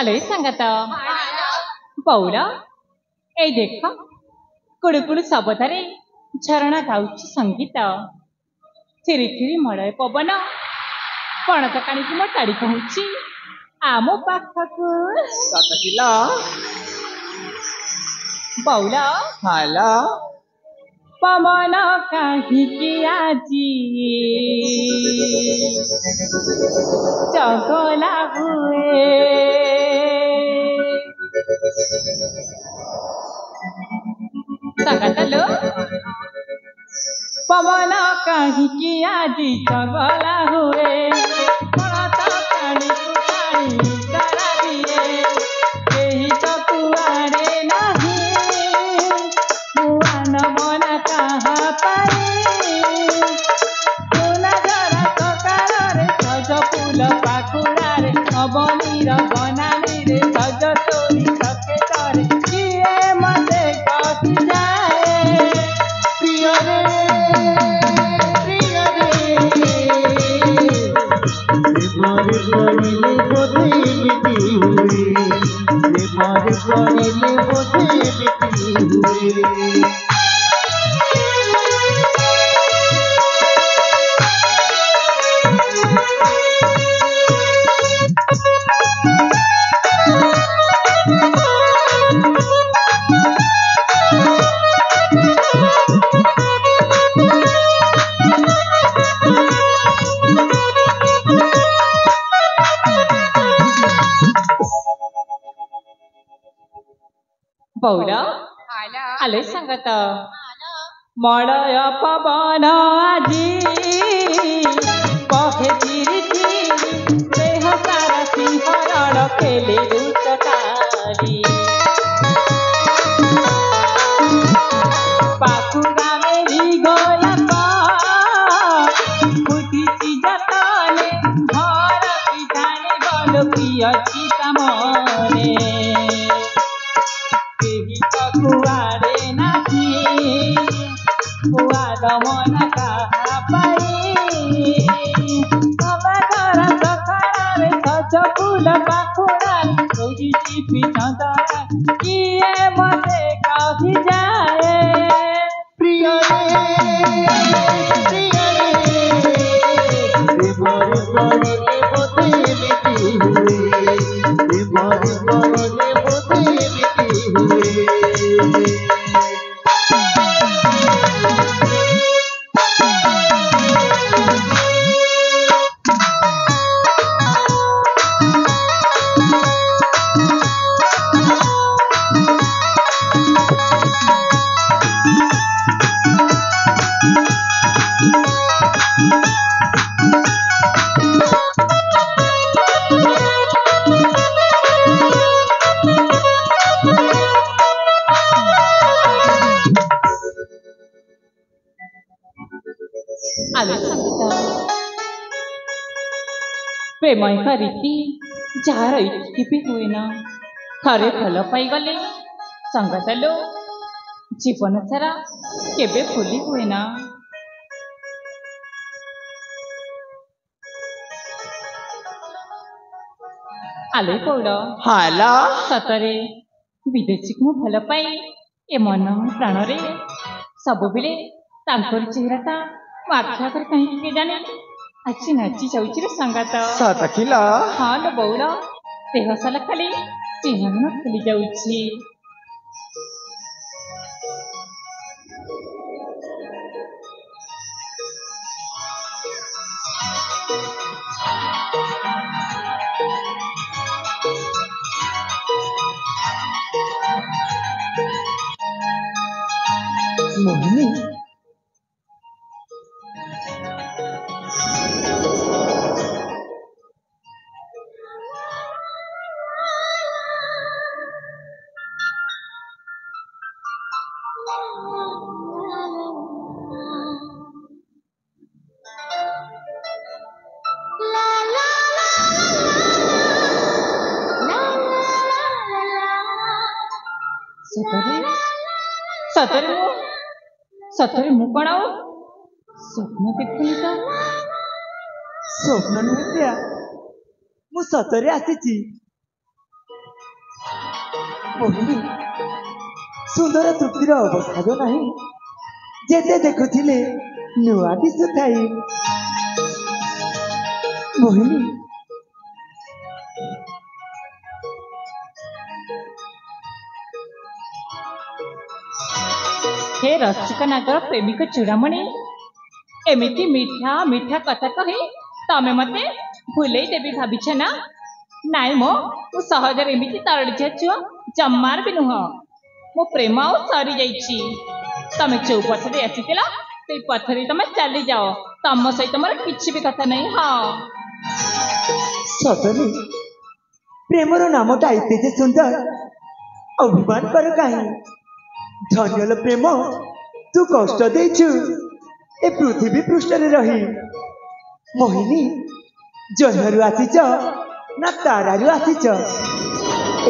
ଆଲୋ ସାଙ୍ଗତ ବଉଳ ଏଇ ଦେଖ କୁଳୁକୁଳୁ ଶବଦରେ ଝରଣା ଗାଉଛି ସଙ୍ଗୀତ ଥିରି ଥିରି ମଳୟ ପବନ ପଣତ କାଣିକି ମୋ ତାଡ଼ି କହୁଛି ଆମ ପାଖକୁ ବଉଳ ହାଲୋ ପବନ କାହିଁକି ଆଜି ଚଗଲା ହୁଏ ସାଙ୍ଗତଲୋ ପବନ କାହିଁକି ଆଜି ଚଗଲା ହୁଏ ପଣତ କାଣିକୁ କାଣି ତାରା ଦିଏ କେହି ତ କୁଆଡ଼େ ନାହିଁ ମୁଆନ ମନା କାହା ପାଇଁ ସୁନା ଝରା ସକାଳରେ ସଜ ଫୁଲ ପାଖୁଡ଼ାରେ ଅବନୀର ବନାନୀରେ ସଜ ତୋରି ସକେତରେ କିଏ ମତେ କହିଯାଏ ପ୍ରିୟରେ ବଉଳ ଆଲୋ ସାଙ୍ଗତ ମଳୟ ପବନ ଆଜି ବହେ ଚିରି ଚିରି ଦେହ ସାରା ସିଂହରଣ ଖେଳେ ଉଚ୍ଚତାରି ପାଖୁଡ଼ା ମେରି ଗୋଲାପ ଫୁଟିଛି ଯତନେ ଘର ପିଠାନେ ବଲ ପ୍ରିୟଛି କାମରେ କୁଆଡ଼େ ନାହିଁ କୁଆଡ଼ ମନା କାହା ପାଇଁ ଘର ସକାଳରେ ସଜ ଫୁଲ ପାଖୁଡ଼ାରେ ଶୋଇଛି ପିଠନ୍ତରା କିଏ ମତେ କହିଯାଏ ଆଲୋ ସଙ୍ଗୀତ ପ୍ରେମଙ୍କ ରୀତି ଯାହାର ଇତି ବି ହୁଏନା ଥରେ ଭଲ ପାଇଗଲେ ସଙ୍ଗତଲୋ ଜୀବନ ସାରା କେବେ ଭୁଲି ହୁଏନା ଆଲୋ ବଉଳ ହାଲୋ ସତରେ ବିଦେଶୀକୁ ମୁଁ ଭଲ ପାଏ ଏ ମନ ପ୍ରାଣରେ ସବୁବେଳେ ତାଙ୍କର ଚେହେରାଟା ମୋ ଆଖି ଆଗରେ କାହିଁକି କେଜାଣି ଆଜି ନାଚି ଯାଉଛି ରେ ସଙ୍ଗାତ ସତ କିଲ ହଁ ଲୋ ବଉଳ ଦେହ ସାରା ଖାଲି ଚିହ୍ନ ଖେଳି ଯାଉଛି ମୋହିନୀ ସତରେ ମୁଁ କଣ ଆଉ ସ୍ୱପ୍ନ ଦେଖୁନି ତ ସ୍ୱପ୍ନ ନୁହେଁ ପ୍ରିୟା ମୁଁ ସତରେ ଆସିଛି मोहिनी सुंदर तृप्तिर अवस्था जो नहीं जेते देखुथिले नुआ दिसुथाई मोहिनी हे रसिक नागर प्रेमिक चूड़ामणि एमिति मिठा मिठा कथा कही तमे मते भूलेई देवी भाविछ ना नाई मो मु सहजरे एमिति तरड़ी जाचुआ जम्मार भी नुह मो प्रेम आउ सरी जाइछि तमे चौ पथरे आसीतिला से पथरे तमे चली जाओ तम सहित मोर किछि भी कथा नहीं हाँ सतनी प्रेमर नामटा एते जे सुंदर अभिमान कर काहे धन्यल प्रेम तू कष्ट देछु ए पृथ्वी पृष्ठरे रही मोहिनी जन्मरु आसीच ना तारारु आसीच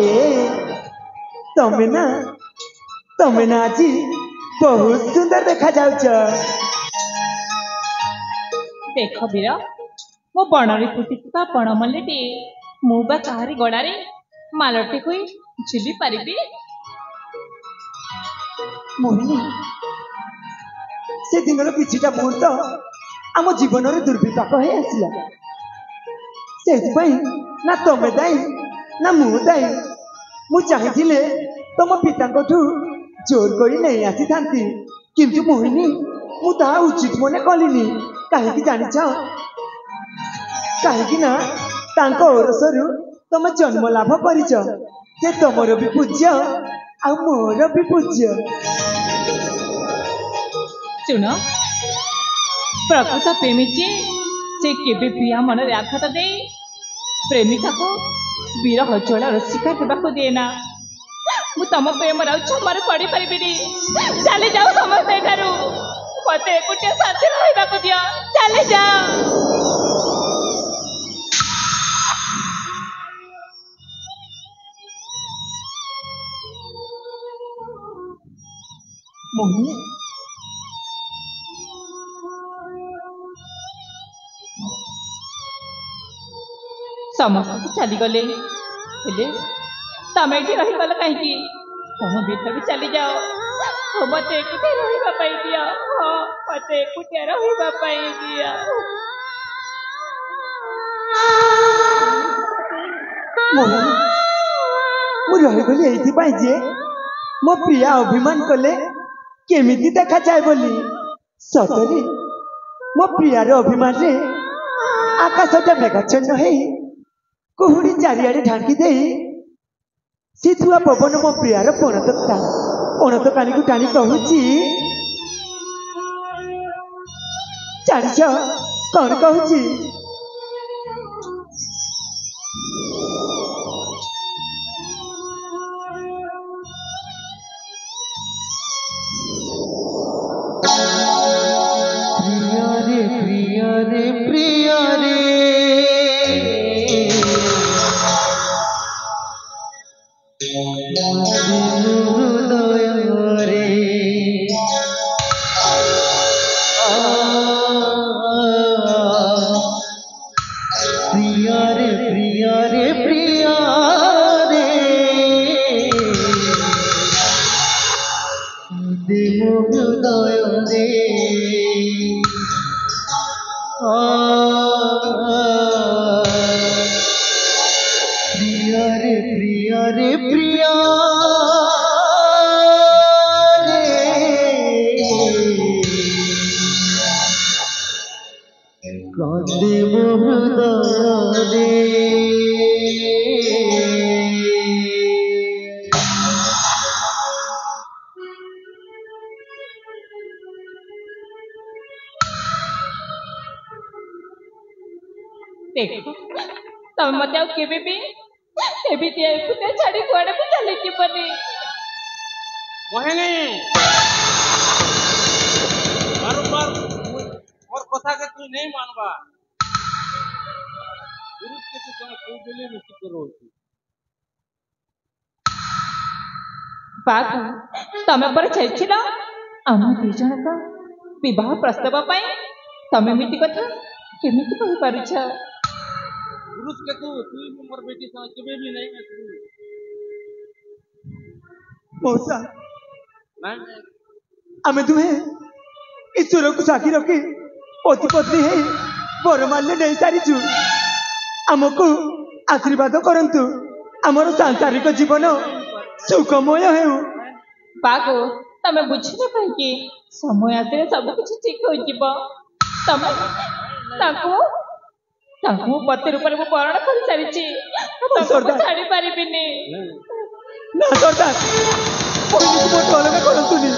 ए तमे ना आज बहुत सुंदर देखा जाउछ देख वीर मो बणरे फुटिଥିବା बणमल्लीटी मु बा काहारी गड़ारे मालटी होई झुली पारिबी मोहिनी से दिनर किछिटा मुहूर्त आम जीवन दुर्विपाक हो आसला से ना तमे दायी ना मु दायी मु चाहिए तुम पिता जोर कर नहीं आसी था किंतु मोहिनी मु ताहा उचित मने कलिनी कहीं जानिछ कहीं ना तांको ओरसरु तुम जन्म लाभ करिछ से तुमर भी पूज्य आ मोर भी पूज्य सुन प्रकृत प्रेमी जी से केबे प्रिया मन रे आघात दे प्रेमिका को विरह ज्वाला शिकार हेबाक देना मु तम प्रेम क्षमार पड़ी पारिबिनी चली जाओ समस्ते ठारू मते एकुटिया शांति रहबाक दियो चली जाओ मोहिनी समस्त चली गले तमें ये रहीगल कहीं तुम भीतर भी चली जाओ मत एकुटिया रहिबा पई दिया हाँ मत एकुटिया रहिबा पई दिया मोहिनी मु रहीगली एइथिपाई जे मो प्रिया अभिमान कले केमिति देखा जाए बोली सतरे मो प्रियार अभिमान रे आकाशटा मेघाच्छन्न है कुहुड़ी चारिआडे ढांकी दे शीतुआ पवन मो प्रियार पणत कानी को टाणी कहूची जानिछ कौन कहूची देखो तम मत केबे भी एबिति एकुटे छाड़ी कुआडे भी चली जीवनी मोहिनी बारंबार और कथा के तू नहीं मानबा पुरुष के तू कौन कोई दिले मिस्ती करो बात तमे पर छेछिला हम दी जण का विवाह प्रस्ताव पाई तमे मिति कथा केमिति कहि पारुछ पुरुष के तू भी मोर बेटी संग केबे भी नहीं मैं मौसा ना आमे तुम्हें ईश्वर को साक्षी रखी पति पत्नी है बरमाल्य नहीं सारीचु आमको आशीर्वाद करंतु आमर सांसारिक जीवन सुखमय हेउ बागो तमे बुझिबो काहेकि समय आसे सब कुछ ठीक हो जिवो तमे ताको पति रूप में बरण कर सारिची सरदार। छाड़ी पारिबिनी ना सरदार पहले मोटे अलग करंतुनी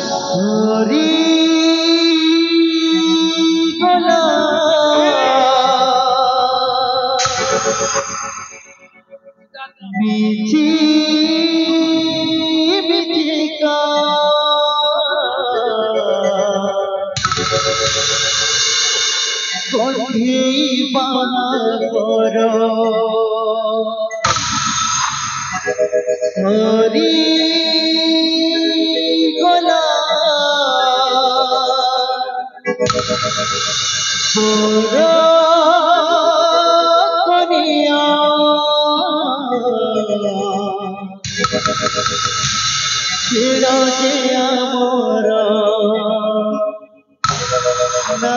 बिछी बिछिका कोठी बागर हरी गला कनिया जे आमर ना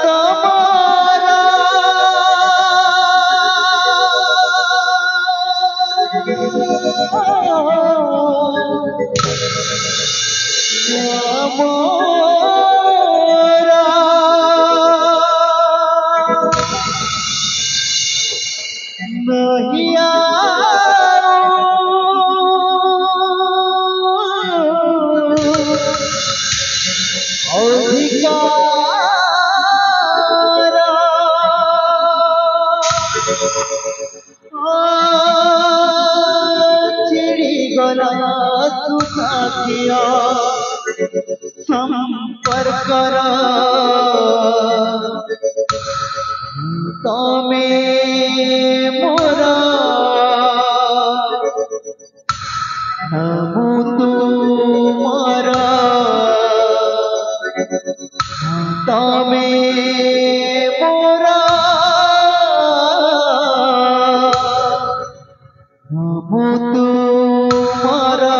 तमारा संपर्कर तमे मोरा हमु तुमारा तमे मोरा हमु तुमारा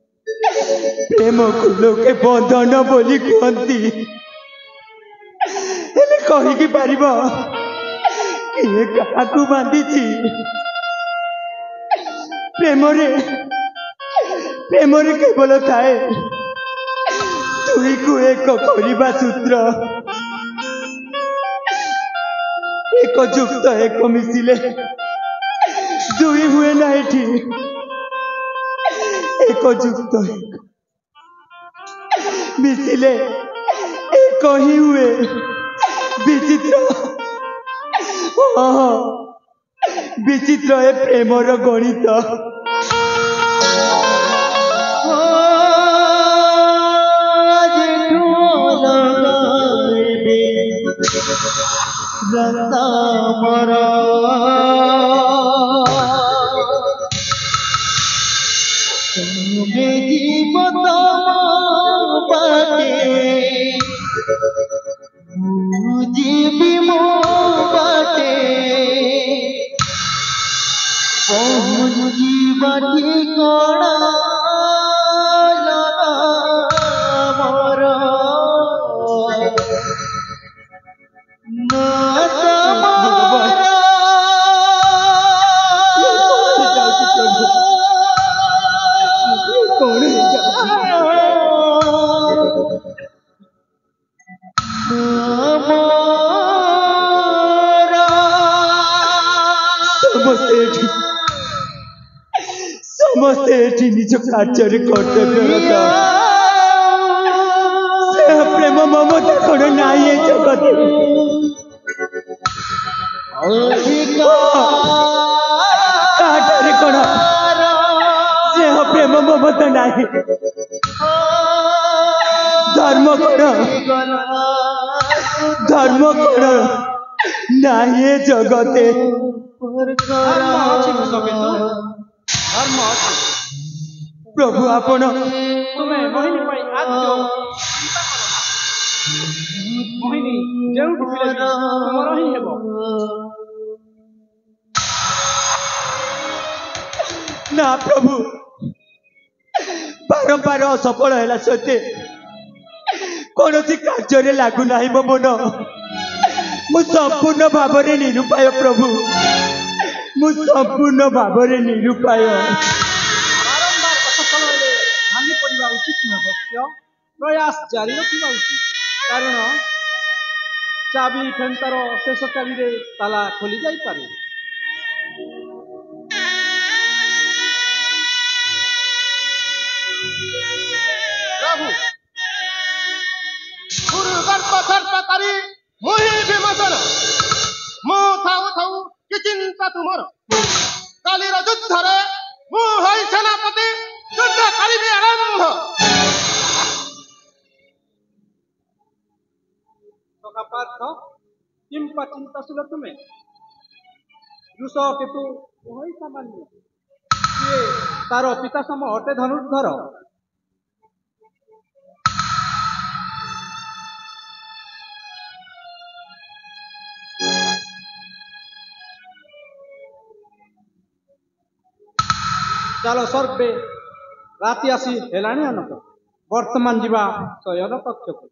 प्रेम को लोके बंधन बोली कहती हेले कहीकि पारिब किए काहाकू बांधिची प्रेमरे केवल थाए तुई को एक करिबा सूत्र एक जुक्त एक मिसिले दुई हुए ना एठी एक जुक्त एक मिसिले एक ही हुए विचित्र हाँ विचित्र है प्रेमर गणित जीवी मो बाटे पहुँचीबा ठिकाना मोर ना तमारा कौन है समस्ते एठी निज कार्य कर्तव्य प्रेम ममता कौन नाई है जगत कौन से प्रेम ममता नाई धर्म कौन नाई जगते କିନ୍ତୁ ଧର୍ମ ଅଛି। ପ୍ରଭୁ ଆପଣ ତୁମେ ମୋହିନୀ ପାଇଁ ଆଦ୍ୟ ଚିନ୍ତା କର ନା। ମୋହିନୀ ଯେଉଁଠି ଥିଲେ ବି ତୁମର ହିଁ ହେବ। ନା ପ୍ରଭୁ, ବାରମ୍ବାର ଅସଫଳ ହେଲା ସତ୍ତ୍ୱେ କୌଣସି କାର୍ଯ୍ୟରେ ଲାଗୁନାହିଁ ମୋ ମନ। ମୁଁ ସମ୍ପୂର୍ଣ୍ଣ ଭାବରେ ନିରୁପାୟ ପ୍ରଭୁ, ମୁଁ ସମ୍ପୂର୍ଣ୍ଣ ଭାବରେ ନିରୁପାୟ। ବାରମ୍ବାର ଅସଫଳ ହେଲେ ଭାଙ୍ଗି ପଡ଼ିବା ଉଚିତ ନୁହେଁ ବତ୍ସ। ପ୍ରୟାସ ଜାରି ରଖିବା ଉଚିତ, କାରଣ ଚାବି ଫେନ୍ତାର ଶେଷ ଚାବିରେ ତାଲା ଖୋଲି ଯାଇପାରେ। ପ୍ରଭୁ ଗୁରୁ ଗର୍ବ ସର୍ବକାରୀ ମୁହିଁ ବିମୋଚନ। ମୁଁ ଥାଉ ଥାଉ କି ଚିନ୍ତା ତୁମର। କାଲିର ଯୁଦ୍ଧରେ ମୁଁ ହୋଇ ସେନାପତି, ଯୁଦ୍ଧ କରିବି ଆରମ୍ଭ। ସଖା ପାର୍ଥ, କିମ୍ବା ଚିନ୍ତାଶୀଳ ତୁମେ? ରୁଷ କେତୁ ହୋଇ ସାମାନ୍ୟ, ସିଏ ତାର ପିତା ସମ ଅଟେ ଧନୁର୍ଦ୍ଧର। ଚାଲ ସର୍ବେ, ରାତି ଆସି ହେଲାଣି ଅନେକ। ବର୍ତ୍ତମାନ ଯିବା ଶୟନ କକ୍ଷକୁ।